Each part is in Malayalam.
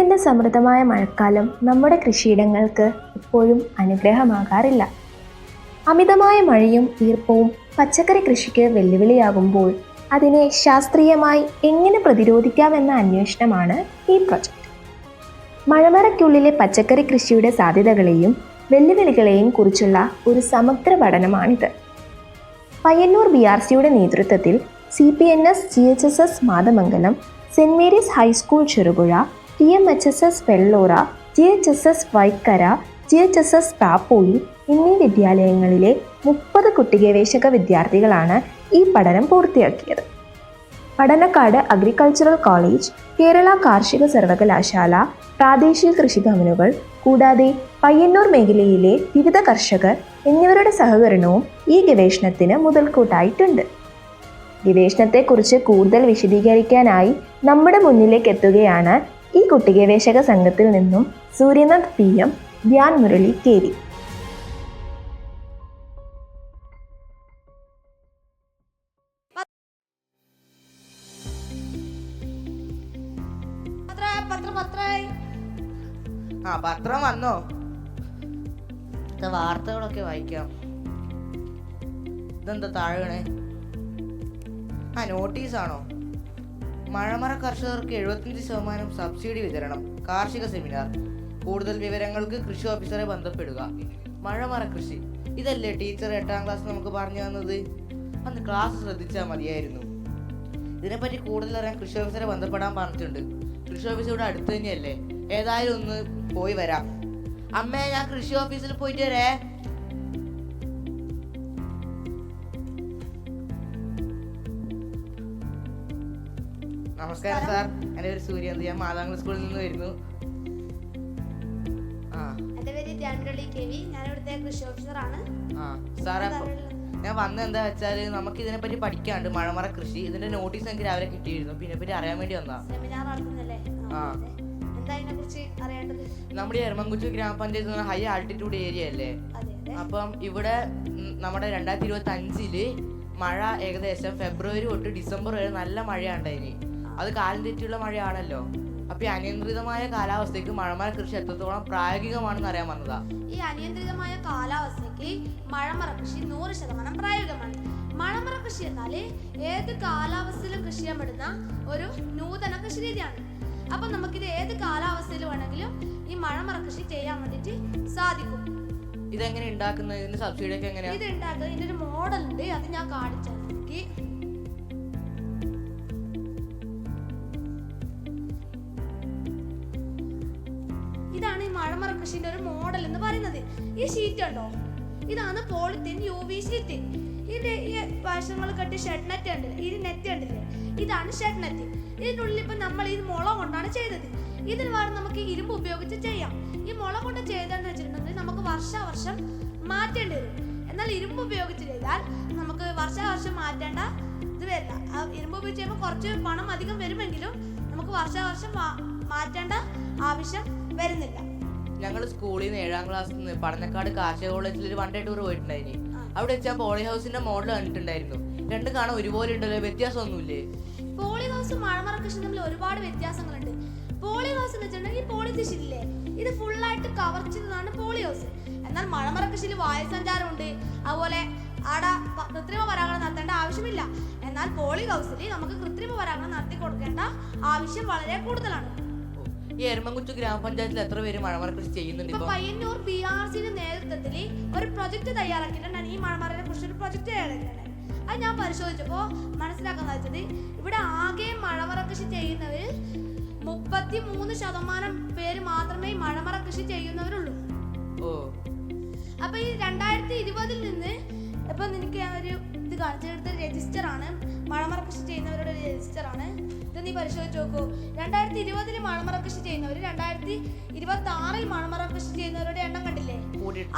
വെള്ളത്തിന്റെ സമൃദ്ധമായ മഴക്കാലം നമ്മുടെ കൃഷിയിടങ്ങൾക്ക് എപ്പോഴും അനുഗ്രഹമാകാറില്ല. അമിതമായ മഴയും ഈർപ്പവും പച്ചക്കറി കൃഷിക്ക് വെല്ലുവിളിയാകുമ്പോൾ അതിനെ ശാസ്ത്രീയമായി എങ്ങനെ പ്രതിരോധിക്കാമെന്ന അന്വേഷണമാണ് ഈ പ്രൊജക്റ്റ്. മഴമറയ്ക്കുള്ളിലെ പച്ചക്കറി കൃഷിയുടെ സാധ്യതകളെയും വെല്ലുവിളികളെയും കുറിച്ചുള്ള ഒരു സമഗ്ര പഠനമാണിത്. പയ്യന്നൂർ BRCയുടെ നേതൃത്വത്തിൽ CPNS GHSS Mathamangalam, saint Mary's high school Cherupuzha, TMHSS Vellora, GHSS Vaikkara, GHSS പ്രാപ്പോയിൽ എന്നീ വിദ്യാലയങ്ങളിലെ 30 കുട്ടിഗവേഷക വിദ്യാർത്ഥികളാണ് ഈ പഠനം പൂർത്തിയാക്കിയത്. പഠനക്കാട് അഗ്രികൾച്ചറൽ കോളേജ്, കേരള കാർഷിക സർവകലാശാല, പ്രാദേശിക കൃഷിഭവനുകൾ കൂടാതെ പയ്യന്നൂർ മേഖലയിലെ വിവിധ കർഷകർ എന്നിവരുടെ സഹകരണവും ഈ ഗവേഷണത്തിന് മുതൽക്കൂട്ടായിട്ടുണ്ട്. ഗവേഷണത്തെക്കുറിച്ച് കൂടുതൽ വിശദീകരിക്കാനായി നമ്മുടെ മുന്നിലേക്ക് എത്തുകയാണ് ഈ കുട്ടിഗവേഷക സംഘത്തിൽ നിന്നും സൂര്യനാഥ് PM, ധ്യാൻ മുരളി KV. പത്രം വന്നോ? വാർത്തകളൊക്കെ വായിക്കാം. ഇതെന്താ താഴെ? നോട്ടീസാണോ? മഴമറ കർഷകർക്ക് 75% സബ്സിഡി വിതരണം, കാർഷിക സെമിനാർ. കൂടുതൽ വിവരങ്ങൾക്ക് കൃഷി ഓഫീസറെ ബന്ധപ്പെടുക. മഴമറ കൃഷി ഇതല്ലേ ടീച്ചർ 8ാം ക്ലാസ് നമുക്ക് പറഞ്ഞു തന്നത്? അന്ന് ക്ലാസ് ശ്രദ്ധിച്ചാൽ മതിയായിരുന്നു. ഇതിനെപ്പറ്റി കൂടുതൽ അറിയാൻ കൃഷി ഓഫീസറെ ബന്ധപ്പെടാൻ പറഞ്ഞിട്ടുണ്ട്. കൃഷി ഓഫീസർ ഇവിടെ അടുത്ത് തന്നെയല്ലേ? ഏതായാലും ഒന്ന് പോയി വരാം. അമ്മേ, ഞാൻ കൃഷി ഓഫീസിൽ പോയിട്ട് വരേ. നമസ്കാരം സാർ, എൻ്റെ പേര് സൂര്യന്ത്. ഞാൻ മാതാങ്കൾ സ്കൂളിൽ നിന്ന് വരുന്നു. എൻ്റെ പേര് ധ്യാൻ മുരളി KV. ഞാൻ ഇവിടുത്തെ കൃഷി ഓഫീസറാണ്. സാറേ, ഞാൻ വന്നത് എന്താ വെച്ചാൽ നമുക്ക് ഇതിനെപ്പറ്റി പഠിക്കാണ്ട് മഴമറ കൃഷി. ഇതിന്റെ നോട്ടീസ് എനിക്ക് രാവിലെ കിട്ടിയിരുന്നു. പിന്നെ പറ്റി അറിയാൻ വേണ്ടി വന്നാ. സെമിനാർ നടത്തുന്നല്ലേ? നമ്മുടെ എരമംകുച്ചു ഗ്രാമപഞ്ചായത്ത് ഹൈ ആൾട്ടിറ്റ്യൂഡ് ഏരിയ അല്ലേ? അപ്പം ഇവിടെ നമ്മുടെ 2025 മഴ ഏകദേശം ഫെബ്രുവരി തൊട്ട് ഡിസംബർ വരെ നല്ല മഴയുണ്ടായിന്. അത് കാലം തെറ്റിയുള്ള മഴയാണല്ലോ. അപ്പൊ ഈ അനിയന്ത്രിതമായ കാലാവസ്ഥയ്ക്ക് മഴമറ കൃഷി എത്രത്തോളം പ്രായോഗികമാണെന്ന് അറിയാൻ വന്നതാ. ഈ അനിയന്ത്രിതമായ കാലാവസ്ഥയ്ക്ക് മഴമറ കൃഷി 100% പ്രായോഗികമാണ്. മഴമറ കൃഷി എന്നാല് ഏത് കാലാവസ്ഥയിലും കൃഷി ചെയ്യാൻ പറ്റുന്ന ഒരു നൂതന കൃഷി രീതിയാണ്. അപ്പൊ നമുക്കിത് ഏത് കാലാവസ്ഥയിൽ വേണമെങ്കിലും ഈ മഴമറ കൃഷി ചെയ്യാൻ വേണ്ടിട്ട് സാധിക്കും. ഇതെങ്ങനെ ഉണ്ടാക്കുന്നത്? ഇതിന്റെ സബ്സിഡി ഒക്കെ എങ്ങനെയാ? ഇത് ഉണ്ടാക്കുന്നത് ഇതിന്റെ ഒരു മോഡൽ ഉണ്ട്, അത് ഞാൻ കാണിച്ചു. ഇതാണ് ഈ മഴമറ കൃഷിന്റെ ഒരു മോഡൽ എന്ന് പറയുന്നത്. ഈ ഷീറ്റ് ഉണ്ടോ? ഇതാണ് പോളിത്തീൻ UV ഷീറ്റ്. ഇതിന്റെ ഈ വശങ്ങൾ കെട്ടി ഷെഡ് നെറ്റ് ഉണ്ട്. ഈ നെറ്റ് ഉണ്ടല്ലേ, ഇതാണ് ഷെഡ് നെറ്റ്. ഇതിനുള്ളിൽ ഇപ്പൊ നമ്മൾ ഈ മുള കൊണ്ടാണ് ചെയ്തത്. ഇതിന് വേറെ നമുക്ക് ഇരുമ്പ് ഉപയോഗിച്ച് ചെയ്യാം. ഈ മുള കൊണ്ട് ചെയ്തെന്ന് വെച്ചിട്ടുണ്ടെങ്കിൽ നമുക്ക് വർഷാവർഷം മാറ്റേണ്ടി വരും. എന്നാൽ ഇരുമ്പ് ഉപയോഗിച്ച് ചെയ്താൽ നമുക്ക് വർഷാവർഷം മാറ്റേണ്ട ഇത് വരില്ല. ഇരുമ്പ് ഉപയോഗിച്ച് ചെയ്യുമ്പോൾ കുറച്ച് പണം അധികം വരുമെങ്കിലും നമുക്ക് വർഷാവർഷം മാറ്റേണ്ട ആവശ്യം വരുന്നില്ല. ഞങ്ങൾ സ്കൂളിൽ നിന്ന് 7ാം ക്ലാസ്സിൽ നിന്ന് പടന്നക്കാട് കാർഷിക കോളേജിൽ ഒരു 1 ഡേ ടൂർ പോയിട്ടുണ്ടായിരുന്നു. അവിടെ വെച്ചാൽ പോളി ഹൗസിന്റെ മോഡൽ കണ്ടിട്ടുണ്ടായിരുന്നു. രണ്ടും കാണാൻ ഒരുപോലെ ഉണ്ടല്ലോ, വ്യത്യാസമൊന്നുമില്ലേ? പോളി ഹൗസും മഴമറ കൃഷി തമ്മിൽ ഒരുപാട് വ്യത്യാസങ്ങളുണ്ട്. പോളി ഹൗസ് എന്ന് വെച്ചിട്ടുണ്ടെങ്കിൽ പോളി കൃഷിയില്ലേ, ഇത് ഫുള്ളായിട്ട് കവർ ചെയ്തതാണ് പോളി ഹൗസ്. എന്നാൽ മഴമറ കൃഷിയിൽ വായുസഞ്ചാരമുണ്ട്. അതുപോലെ അവിടെ കൃത്രിമ പരാഗണം നടത്തേണ്ട ആവശ്യമില്ല. എന്നാൽ പോളി ഹൗസിൽ നമുക്ക് കൃത്രിമ പരാഗണം നടത്തി കൊടുക്കേണ്ട ആവശ്യം വളരെ കൂടുതലാണ്. ഈ എരമംകുച്ചു ഗ്രാമപഞ്ചായത്തിൽ എത്ര പേര് മഴമറ കൃഷി ചെയ്യുന്നുണ്ട്? ഇപ്പൊ പയ്യന്നൂർ BRCയുടെ നേതൃത്വത്തിൽ ഒരു പ്രൊജക്ട് തയ്യാറാക്കിയിട്ടുണ്ട്. ഈ മഴമറയെ കുറിച്ച് ഒരു പ്രൊജക്ട് തയ്യാറാക്കിയിട്ടുണ്ട്. അത് ഞാൻ പരിശോധിച്ചപ്പോൾ മനസ്സിലാക്കാൻ വെച്ചത് ഇവിടെ ആകെ മഴമറ കൃഷി ചെയ്യുന്നവരിൽ 33% പേര് മാത്രമേ മഴമറ കൃഷി ചെയ്യുന്നവരുള്ളൂ. അപ്പൊ ഈ 2020 നിന്ന് ഇപ്പൊ എനിക്ക് ഒരു ഇത് കാണിച്ചെടുത്ത രജിസ്റ്റർ ആണ്, മഴമറ കൃഷി ചെയ്യുന്നവരുടെ രജിസ്റ്റർ ആണ്. ഇത് നീ പരിശോധിച്ച് നോക്കൂ. 2020 മഴമറ കൃഷി ചെയ്യുന്നവർ 2026 മഴമറ കൃഷി ചെയ്യുന്നവരുടെ എണ്ണം കണ്ടില്ലേ?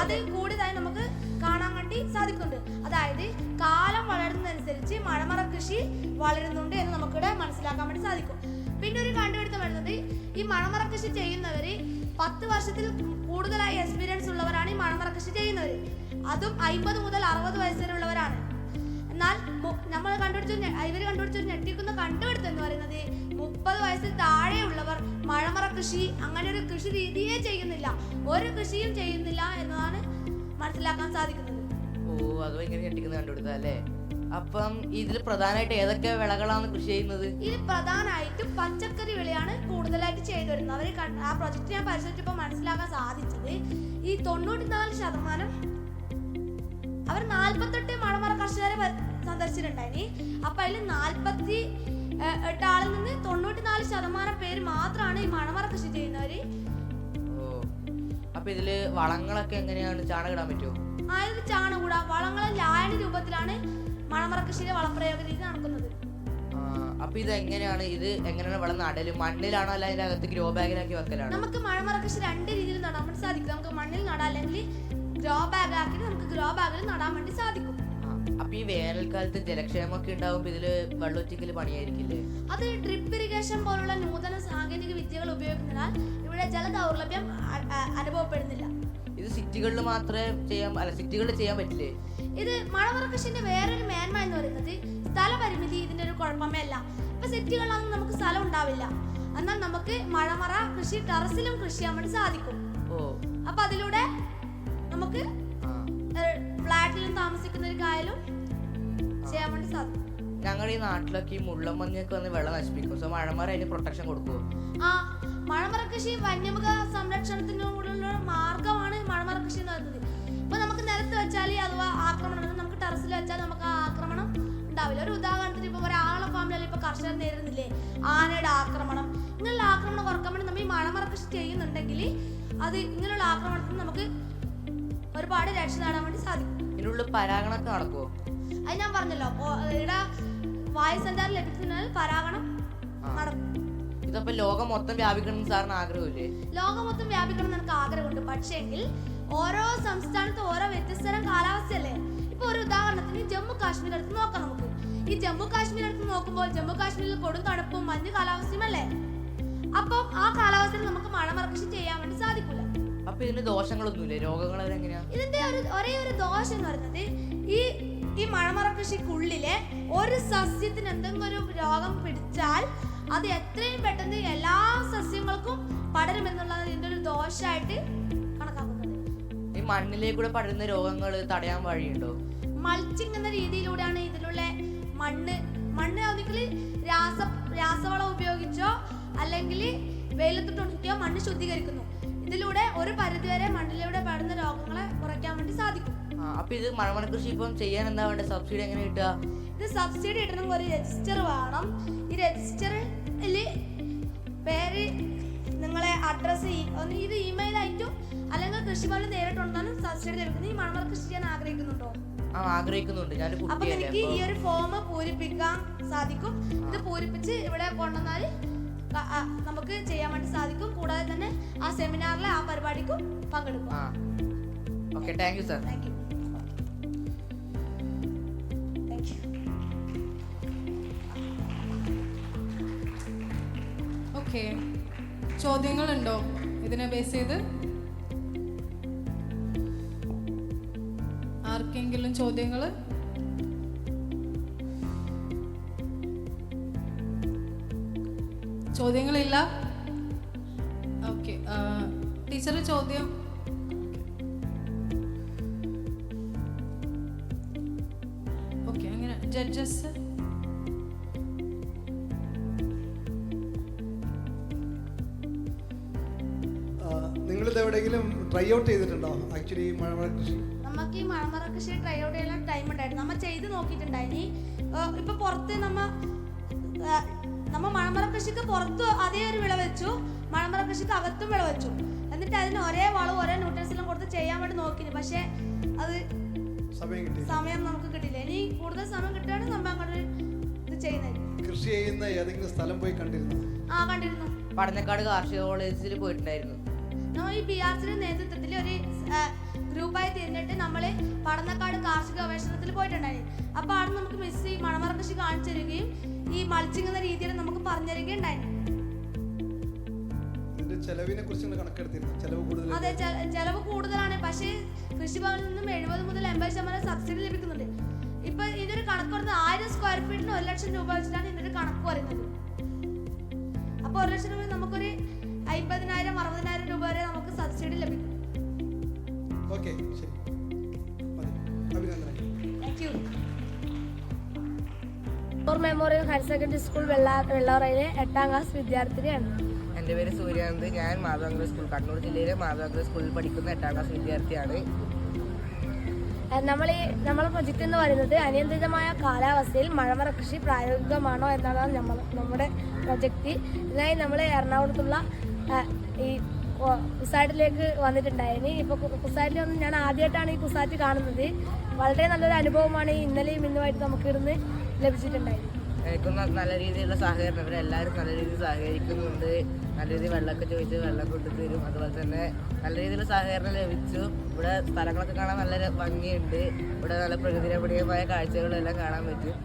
അത് കൂടുതലായി നമുക്ക് കാണാൻ വേണ്ടി സാധിക്കുന്നുണ്ട്. അതായത് കാലം വളരുന്നതനുസരിച്ച് മഴമറ കൃഷി വളരുന്നുണ്ട് എന്ന് നമുക്കിവിടെ മനസ്സിലാക്കാൻ വേണ്ടി സാധിക്കും. പിന്നെ ഒരു കണ്ടുപിടുത്തം വരുന്നത്, ഈ മഴമറ കൃഷി ചെയ്യുന്നവര് 10 വർഷത്തിൽ കൂടുതലായി എക്സ്പീരിയൻസ് ഉള്ളവരാണ് ഈ മഴമറ കൃഷി ചെയ്യുന്നവർ. അതും 50 മുതൽ 60 വയസ്സ് വരെയുള്ളവരാണ്. എന്നാൽ നമ്മൾ കണ്ടുപിടിച്ച കണ്ടുപിടിച്ചൊരു ഞെട്ടിക്കുന്ന കണ്ടുപിടുത്തം എന്ന് പറയുന്നത് 30 വയസ്സിൽ താഴെയുള്ളവർ മഴമറ കൃഷി അങ്ങനെ ഒരു കൃഷി രീതിയെ ചെയ്യുന്നില്ല, ഒരു കൃഷിയും ചെയ്യുന്നില്ല എന്നതാണ് മനസ്സിലാക്കാൻ സാധിക്കുന്നത്. ഓ, അത് ഭയങ്കര ഞെട്ടിക്കുന്ന കണ്ടുപിടുത്തല്ലേ. അപ്പം ഇതിൽ പ്രധാനമായിട്ട് ഏതൊക്കെ വിളകളാണ് കൃഷി ചെയ്യുന്നത്? ഇത് പ്രധാനമായിട്ടും പച്ചക്കറി വിളയാണ് കൂടുതലായിട്ട് ചെയ്തു വരുന്നത്. അവർ ആ പ്രൊജക്ട് ഞാൻ പരിശോധിച്ചപ്പോൾ മനസ്സിലാക്കാൻ സാധിച്ചത് ഈ 94% അവർ 48 മഴമറ കർഷകരെ സന്ദർശിച്ചിട്ടുണ്ടായിനി. അപ്പൊ അതിൽ 48 ആളിൽ നിന്ന് 94% പേര് മാത്രമാണ് ഈ മഴമറ കൃഷി ചെയ്യുന്നവര്. ഓ, അപ്പൊ ഇതില് വളങ്ങളൊക്കെ എങ്ങനെയാണ്? ചാണകം ഇടാൻ പറ്റുമോ? ആയത് ചാണകൂട വളങ്ങളെ ലായനി രൂപത്തിലാണ് മഴമറ കൃഷിയിലെ വളപ്രയോഗ രീതി നടക്കുന്നത്. അപ്പൊ ഇത് എങ്ങനെയാണ് വളം നടല്? മണ്ണിലാണോ അല്ല അതിന്റെ അകത്ത് ഗ്രോ ബാഗിലാക്കി വെക്കലാണോ? നമുക്ക് മഴമറ കൃഷി 2 രീതിയിൽ നടാൻ വേണ്ടി സാധിക്കും. നമുക്ക് മണ്ണിൽ നടാം, അല്ലെങ്കിൽ ഗ്രോ ബാഗ് ആക്കി നമുക്ക് ഗ്രോ ബാഗിൽ നടാൻ വേണ്ടി സാധിക്കും. അപ്പൊ ഈ വേനൽക്കാലത്ത് ജലക്ഷേമൊക്കെ ഉണ്ടാവുമ്പോ ഇതില് വെള്ളൊറ്റിക്കല് പണിയായിരിക്കില്ലേ? അത് ഡ്രിപ്പ് ഇറിഗേഷൻ പോലുള്ള നൂതന സാങ്കേതിക വിദ്യകൾ ഉപയോഗിക്കുന്നതിനാൽ ഇവിടെ ജലദൗർലഭ്യം അനുഭവപ്പെടുന്നില്ല. ഇത് സിറ്റികളിൽ മാത്രമേ സിറ്റികളിൽ ചെയ്യാൻ പറ്റില്ലേ? ഇത് മഴമറ കൃഷിന്റെ വേറൊരു മേന്മ എന്ന് പറയുന്നത് സ്ഥലപരിമിതി ഇതിന്റെ ഒരു കുഴപ്പമേ അല്ല. ഇപ്പൊ സിറ്റികളിലൊന്നും നമുക്ക് സ്ഥലം ഉണ്ടാവില്ല, എന്നാൽ നമുക്ക് മഴമറ കൃഷി ടെറസിലും കൃഷി ചെയ്യാൻ വേണ്ടി സാധിക്കും. അപ്പൊ അതിലൂടെ നമുക്ക് ഫ്ലാറ്റിലും താമസിക്കുന്നവർക്കായാലും ചെയ്യാൻ വേണ്ടി സാധിക്കും. ഞങ്ങളുടെ ഈ നാട്ടിലൊക്കെ ഈ മുള്ളം മഞ്ഞൊക്കെ വന്ന് വെള്ളം നശിപ്പിക്കും. സോ മഴമറ അതിന് പ്രൊട്ടക്ഷൻ കൊടുക്കുമോ? മഴമറ കൃഷി വന്യമൃഗ സംരക്ഷണത്തിനുള്ള മാർഗമാണ് മഴമറ കൃഷി എന്ന് പറയുന്നത്. ഇപ്പൊ നമുക്ക് നിലത്ത് വെച്ചാൽ അഥവാ ആക്രമണം, നമുക്ക് ടെറസിൽ വെച്ചാൽ നമുക്ക് ആ ആക്രമണം ഉണ്ടാവില്ല. ഒരു ഉദാഹരണത്തിന് ഇപ്പൊ ഒരാളെ ഫാമിലി ഇപ്പൊ കർഷകർ നേരിടുന്നില്ലേ ആനയുടെ ആക്രമണം, ഇങ്ങനെയുള്ള ആക്രമണം കുറക്കാൻ വേണ്ടി നമ്മൾ ഈ മഴമറ കൃഷി ചെയ്യുന്നുണ്ടെങ്കിൽ അത് ഇങ്ങനെയുള്ള ആക്രമണത്തിന് നമുക്ക് ഒരുപാട് രക്ഷ നേടാൻ വേണ്ടി സാധിക്കും. ഇതിനുള്ള പരാഗണമൊക്കെ നടക്കുമോ? അത് ഞാൻ പറഞ്ഞല്ലോ, ഇവിടെ വായുസഞ്ചാരം ലഭിക്കുന്നതിനാൽ പരാഗണം നടക്കും. ഇതപ്പോ ലോകം മൊത്തം വ്യാപിക്കണം സാറിന് ആഗ്രഹമില്ലേ? ലോകം മൊത്തം വ്യാപിക്കണം എന്ന് എനിക്ക് ആഗ്രഹമുണ്ട്. പക്ഷേങ്കിൽ ഓരോ സംസ്ഥാനത്തും ഓരോ വ്യത്യസ്തരം കാലാവസ്ഥയല്ലേ. ഇപ്പൊ ഒരു ഉദാഹരണത്തിന് ജമ്മു കാശ്മീർ എടുത്ത് നോക്കാം. നമുക്ക് ഈ ജമ്മു കാശ്മീർ എടുത്ത് നോക്കുമ്പോൾ ജമ്മു കാശ്മീരിൽ കൊടും തണുപ്പും മഞ്ഞ് കാലാവസ്ഥയും അല്ലേ. അപ്പം ആ കാലാവസ്ഥയിൽ നമുക്ക് മഴമറ കൃഷി ചെയ്യാൻ വേണ്ടി സാധിക്കില്ല. അപ്പൊ ഇതിന് ദോഷങ്ങളൊന്നുമില്ലേ? രോഗങ്ങൾ എങ്ങനെയാ? ഇതിന്റെ ഒരേ ഒരു ദോഷം എന്ന് പറയുന്നത് ഈ മഴമറ കൃഷിക്കുള്ളിലെ ഒരു സസ്യത്തിന് എന്തെങ്കിലും ഒരു രോഗം പിടിച്ചാൽ അത് എത്രയും പെട്ടെന്ന് എല്ലാ സസ്യങ്ങൾക്കും പടരുമെന്നുള്ളത് ഇതിന്റെ ഒരു ദോഷമായിട്ട് കണക്കാക്കുന്നത്. ഈ മണ്ണിലേക്കൂടെ പടരുന്ന രോഗങ്ങൾ തടയാൻ വഴിയുണ്ടോ? മൾച്ചിങ് എന്ന രീതിയിലൂടെയാണ് ഇതിലുള്ള മണ്ണ് ഒന്നിക്കൽ രാസവളം ഉപയോഗിച്ചോ അല്ലെങ്കിൽ വെയിലത്തിട്ടുണക്കിയോ മണ്ണ് ശുദ്ധീകരിക്കുന്നു. ഇതിലൂടെ ഒരു പരിധിവരെ മണ്ണിലൂടെ പടരുന്ന രോഗങ്ങളെ കുറയ്ക്കാൻ വേണ്ടി സാധിക്കും. അപ്പൊ ഇത് മഴമറ കൃഷി ഇപ്പം ചെയ്യാൻ എന്താ വേണ്ട? സബ്സിഡി എങ്ങനെ കിട്ടുക? ഇത് സബ്സിഡി കിട്ടണമെങ്കിൽ ഒരു രജിസ്റ്റർ വേണം. ഈ രജിസ്റ്ററിൽ പേര്, നിങ്ങളെ അഡ്രസ്സ്, ഇത് ഇമെയിൽ ആയിട്ടും അല്ലെങ്കിൽ കൃഷിഭവനിൽ നേരിട്ടുണ്ടാലും സബ്സിഡി ലഭിക്കുന്നത്. ഈ മഴമറ കൃഷി ചെയ്യാൻ ആഗ്രഹിക്കുന്നുണ്ടോ? ആഗ്രഹിക്കുന്നുണ്ട്. അപ്പൊ എനിക്ക് ഈ ഒരു ഫോം പൂരിപ്പിക്കാൻ സാധിക്കും. ഇത് പൂരിപ്പിച്ച് ഇവിടെ കൊണ്ടുവന്നാൽ നമുക്ക് ചെയ്യാൻ വേണ്ടി സാധിക്കും. കൂടാതെ തന്നെ ആ സെമിനാറിലെ ആ പരിപാടിക്കും പങ്കെടുക്കും. Okay, thank you sir. Thank you. Okay, ചോദ്യങ്ങളുണ്ടോ ഇതിനെ ബേസ് ചെയ്ത്? ആർക്കെങ്കിലും ചോദ്യങ്ങൾ? ചോദ്യങ്ങളില്ല? ഓക്കെ, ടീച്ചർ ചോദ്യം. ഓക്കെ, അങ്ങനെ ജഡ്ജസ് നിങ്ങളിത് എവിടെയെങ്കിലും ട്രൈ ഔട്ട് ചെയ്തിട്ടുണ്ടോ? ആക്ച്വലി മഴമറ കൃഷി നമുക്ക് ഈ മഴമറ കൃഷി ട്രൈ ഔട്ട് ചെയ്യാൻ ടൈം ഉണ്ടായിരുന്നു. നമ്മൾ ചെയ്ത് നോക്കിയിട്ടുണ്ടായിനി. ഇപ്പൊ പുറത്ത് നമ്മ മഴമറ കൃഷിക്ക് പുറത്ത് അതേ ഒരു വിള വെച്ചു, മഴമറ കൃഷിക്ക് അകത്തും വിള വെച്ചു. എന്നിട്ട് അതിന് ഒരേ വളം ഒരേ ന്യൂട്രിയൻസിലും കൊടുത്ത് ചെയ്യാൻ വേണ്ടി നോക്കിന്. പക്ഷെ അത് സമയം നമുക്ക് കിട്ടില്ല. ഇനി കൂടുതൽ സമയം കിട്ടുകയാണെങ്കിൽ നമ്മൾ അങ്ങോട്ട് ഇത് ചെയ്യുന്നത്. കൃഷി ചെയ്യുന്ന ഏതെങ്കിലും സ്ഥലം പോയി കണ്ടിരുന്നു? കണ്ടിരുന്നു. പഠനക്കാട് കാർഷിക കോളേജിൽ പോയിട്ടുണ്ടായിരുന്നു. നമ്മൾ ഈ PRCയുടെ നേതൃത്വത്തിൽ ഒരു ഗ്രൂപ്പായി തിരിഞ്ഞിട്ട് നമ്മൾ പഠനക്കാട് കാർഷിക ഗവേഷണത്തിൽ പോയിട്ടുണ്ടായിരുന്നു. അപ്പോൾ അവിടെ നമുക്ക് മിസ് ഈ മഴമറ കൃഷി കാണിച്ചു തരികയും ഈ മൾച്ചിങ് എന്ന രീതിയിൽ നമുക്ക് പറഞ്ഞു തരികയും ഉണ്ടായിരുന്നു. ചെലവിനെ കുറിച്ച് കണക്കെടുത്തിരുന്നു? ചെലവ് കൂടുതൽ? അതെ, ചെലവ് കൂടുതലാണ്. പക്ഷേ കൃഷിഭവനിൽ നിന്നും 70 മുതൽ 80% സബ്സിഡി ലഭിക്കുന്നുണ്ട്. ഇപ്പൊ ഇതൊരു കണക്ക് പറയുന്നത് 1000 സ്ക്വയർ ഫീറ്റിന് 1 ലക്ഷം രൂപ വെച്ചിട്ടാണ് ഇതിന്റെ ഒരു കണക്ക് പറയുന്നത്. അപ്പൊ 1 ലക്ഷം രൂപ നമുക്കൊരു 50,000-60,000 രൂപ വരെ നമുക്ക് സബ്സിഡി ലഭിക്കും. ഓക്കെ, ശരി, മതി. അഭിനന്ദനം. Thank you. Memorial higher secondary school വെള്ളാറയിലെ 8ാം ക്ലാസ് വിദ്യാർത്ഥിനിയാണ്. എൻ്റെ പേര് സൂര്യാനന്ദ്. ഞാൻ മാധവാങ്കര സ്കൂൾ, കണ്ണൂർ ജില്ലയിലെ മാധവാങ്കര സ്കൂളിൽ പഠിക്കുന്ന 8ാം ക്ലാസ് വിദ്യാർത്ഥിയാണ്. നമ്മളെ പ്രൊജക്റ്റ് എന്ന് പറയുന്നത് അനിയന്ത്രിതമായ കാലാവസ്ഥയിൽ മഴമറ കൃഷി പ്രായോഗികമാണോ എന്നാണ് നമ്മുടെ പ്രൊജക്റ്റ്. ഇതിനായി നമ്മൾ എറണാകുളത്തുള്ള ഈ കുസാറ്റിലേക്ക് വന്നിട്ടുണ്ടായിരുന്നു. ഇപ്പോൾ കുസാറ്റിൽ വന്ന് ഞാൻ ആദ്യമായിട്ടാണ് ഈ കുസാറ്റ് കാണുന്നത്. വളരെ നല്ലൊരു അനുഭവമാണ് ഇന്നലെയും ഇന്നുമായിട്ട് നമുക്ക് ഇവിടുന്ന് ലഭിച്ചിട്ടുണ്ടായിരുന്നു. എനിക്കും നല്ല രീതിയിലുള്ള സഹകരണം, ഇവരെല്ലാവരും നല്ല രീതിയിൽ സഹകരിക്കുന്നുണ്ട്. നല്ല രീതിയിൽ വെള്ളമൊക്കെ ചോദിച്ച് വെള്ളം കൊണ്ടുതരും. അതുപോലെ തന്നെ നല്ല രീതിയിലുള്ള സഹകരണം ലഭിച്ചു. ഇവിടെ സ്ഥലങ്ങളൊക്കെ കാണാൻ നല്ല ഭംഗിയുണ്ട്. ഇവിടെ നല്ല പ്രകൃതി രമണീയമായ കാഴ്ചകളെല്ലാം കാണാൻ പറ്റും.